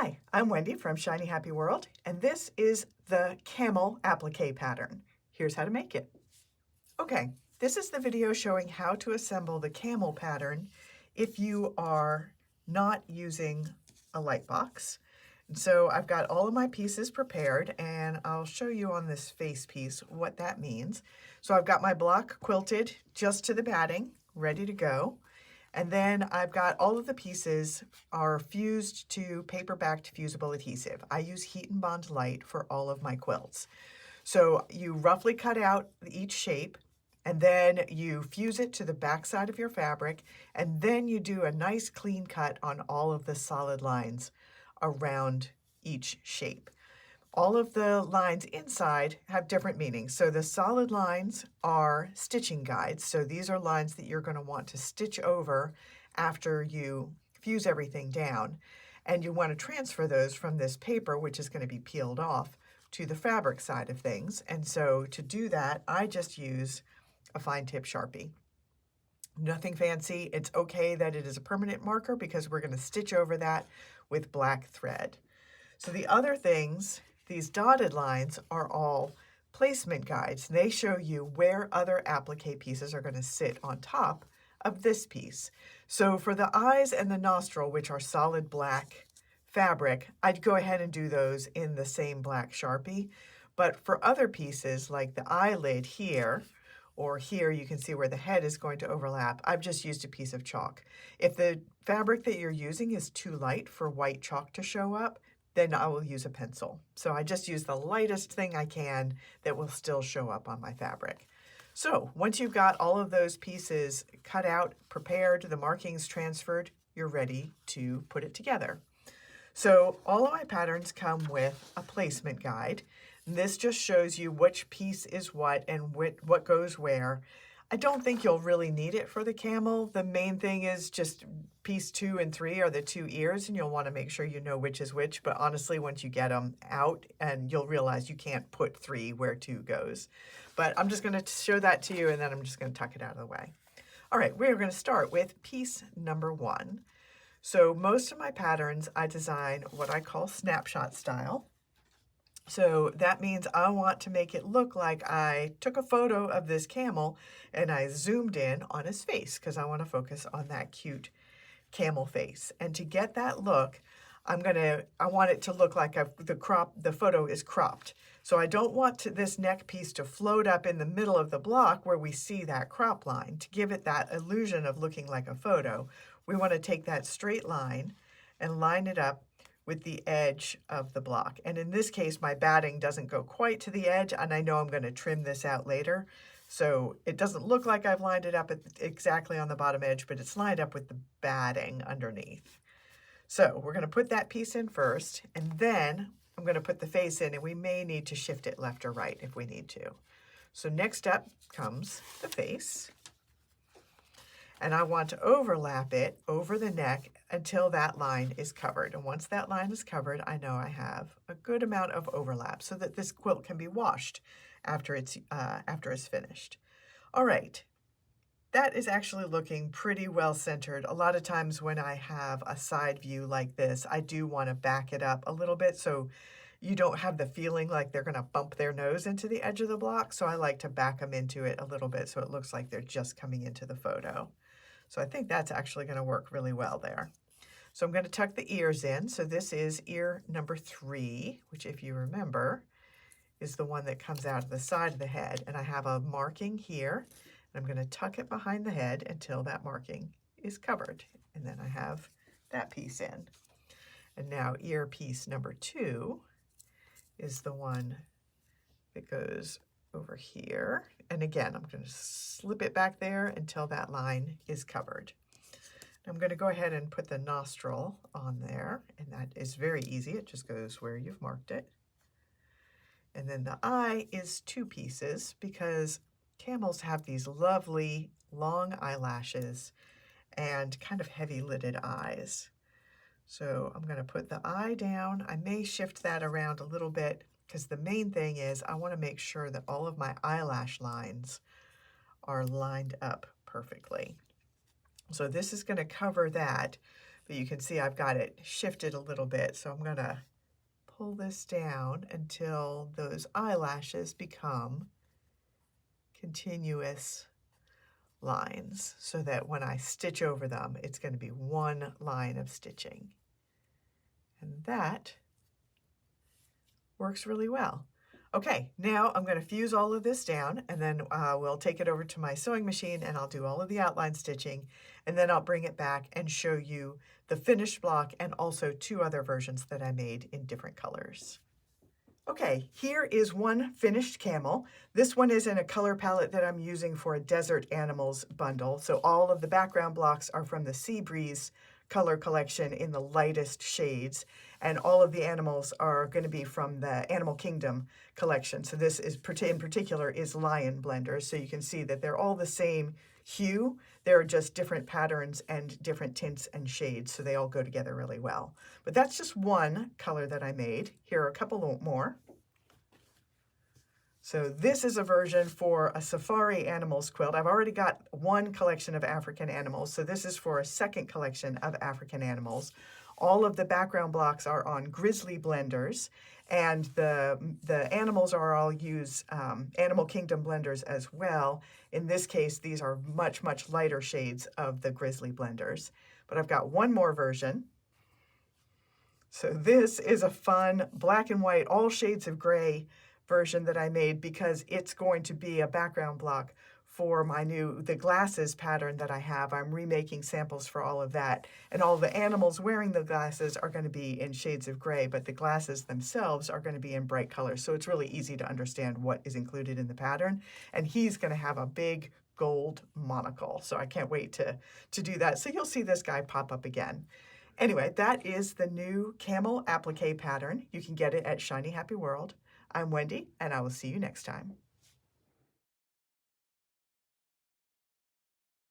Hi, I'm Wendy from Shiny Happy World, and this is the Camel Applique pattern. Here's how to make it. Okay, this is the video showing how to assemble the camel pattern if you are not using a light box. And so I've got all of my pieces prepared, and I'll show you on this face piece what that means. So I've got my block quilted just to the batting, ready to go. And then I've got all of the pieces are fused to paper-backed fusible adhesive. I use Heat and Bond Light for all of my quilts. So you roughly cut out each shape, and then you fuse it to the back side of your fabric, and then you do a nice clean cut on all of the solid lines around each shape. All of the lines inside have different meanings. So the solid lines are stitching guides. So these are lines that you're going to want to stitch over after you fuse everything down. And you want to transfer those from this paper, which is going to be peeled off, to the fabric side of things. And so to do that, I just use a fine tip Sharpie. Nothing fancy. It's okay that it is a permanent marker because we're going to stitch over that with black thread. So the other things, these dotted lines, are all placement guides. They show you where other applique pieces are going to sit on top of this piece. So for the eyes and the nostril, which are solid black fabric, I'd go ahead and do those in the same black Sharpie. But for other pieces, like the eyelid here, or here you can see where the head is going to overlap, I've just used a piece of chalk. If the fabric that you're using is too light for white chalk to show up, then I will use a pencil. So I just use the lightest thing I can that will still show up on my fabric. So once you've got all of those pieces cut out, prepared, the markings transferred, you're ready to put it together. So all of my patterns come with a placement guide. This just shows you which piece is what and what goes where. I don't think you'll really need it for the camel. The main thing is just piece 2 and 3 are the 2 ears, and you'll want to make sure you know which is which. But honestly, once you get them out, and you'll realize you can't put 3 where 2 goes. But I'm just going to show that to you, and then I'm just going to tuck it out of the way. All right, we're going to start with piece number 1. So most of my patterns, I design what I call snapshot style. So that means I want to make it look like I took a photo of this camel and I zoomed in on his face because I want to focus on that cute camel face. And to get that look, I want it to look like the photo is cropped. So I don't want this neck piece to float up in the middle of the block where we see that crop line. To give it that illusion of looking like a photo, we want to take that straight line and line it up with the edge of the block. And in this case, my batting doesn't go quite to the edge, and I know I'm going to trim this out later. So it doesn't look like I've lined it up exactly on the bottom edge, but it's lined up with the batting underneath. So we're going to put that piece in first, and then I'm going to put the face in, and we may need to shift it left or right if we need to. So next up comes the face. And I want to overlap it over the neck until that line is covered. And once that line is covered, I know I have a good amount of overlap so that this quilt can be washed after it's finished. All right, that is actually looking pretty well centered. A lot of times when I have a side view like this, I do want to back it up a little bit so you don't have the feeling like they're going to bump their nose into the edge of the block. So I like to back them into it a little bit so it looks like they're just coming into the photo. So I think that's actually going to work really well there. So I'm going to tuck the ears in. So this is ear number 3, which if you remember is the one that comes out of the side of the head. And I have a marking here. And I'm going to tuck it behind the head until that marking is covered. And then I have that piece in. And now ear piece number 2 is the one that goes over here. And again, I'm going to slip it back there until that line is covered. I'm going to go ahead and put the nostril on there, and that is very easy. It just goes where you've marked it. And then the eye is 2 pieces because camels have these lovely long eyelashes and kind of heavy-lidded eyes. So I'm going to put the eye down. I may shift that around a little bit because the main thing is I want to make sure that all of my eyelash lines are lined up perfectly. So this is going to cover that, But you can see I've got it shifted a little bit, so I'm gonna pull this down until those eyelashes become continuous lines, so that when I stitch over them, it's going to be one line of stitching. And that works really well. Okay, now I'm going to fuse all of this down, and then we'll take it over to my sewing machine and I'll do all of the outline stitching, and then I'll bring it back and show you the finished block and also two other versions that I made in different colors. Okay, here is one finished camel. This one is in a color palette that I'm using for a Desert Animals bundle. So all of the background blocks are from the Sea Breeze color collection in the lightest shades. And all of the animals are going to be from the Animal Kingdom collection. So this is in particular is Lion Blenders. So you can see that they're all the same hue. They're just different patterns and different tints and shades, so they all go together really well. But that's just one color that I made. Here are a couple more. So this is a version for a safari animals quilt. I've already got one collection of African animals, so this is for a second collection of African animals. All of the background blocks are on Grizzly Blenders, and the animals are all use Animal Kingdom blenders as well. In this case, these are much, much lighter shades of the Grizzly Blenders. But I've got one more version. So this is a fun black and white, all shades of gray version that I made because it's going to be a background block for the glasses pattern that I have. I'm remaking samples for all of that, and all the animals wearing the glasses are going to be in shades of gray, but the glasses themselves are going to be in bright colors, so it's really easy to understand what is included in the pattern. And he's going to have a big gold monocle, so I can't wait to do that. So you'll see this guy pop up again. Anyway, that is the new Camel Applique pattern. You can get it at Shiny Happy World. I'm Wendy, and I will see you next time.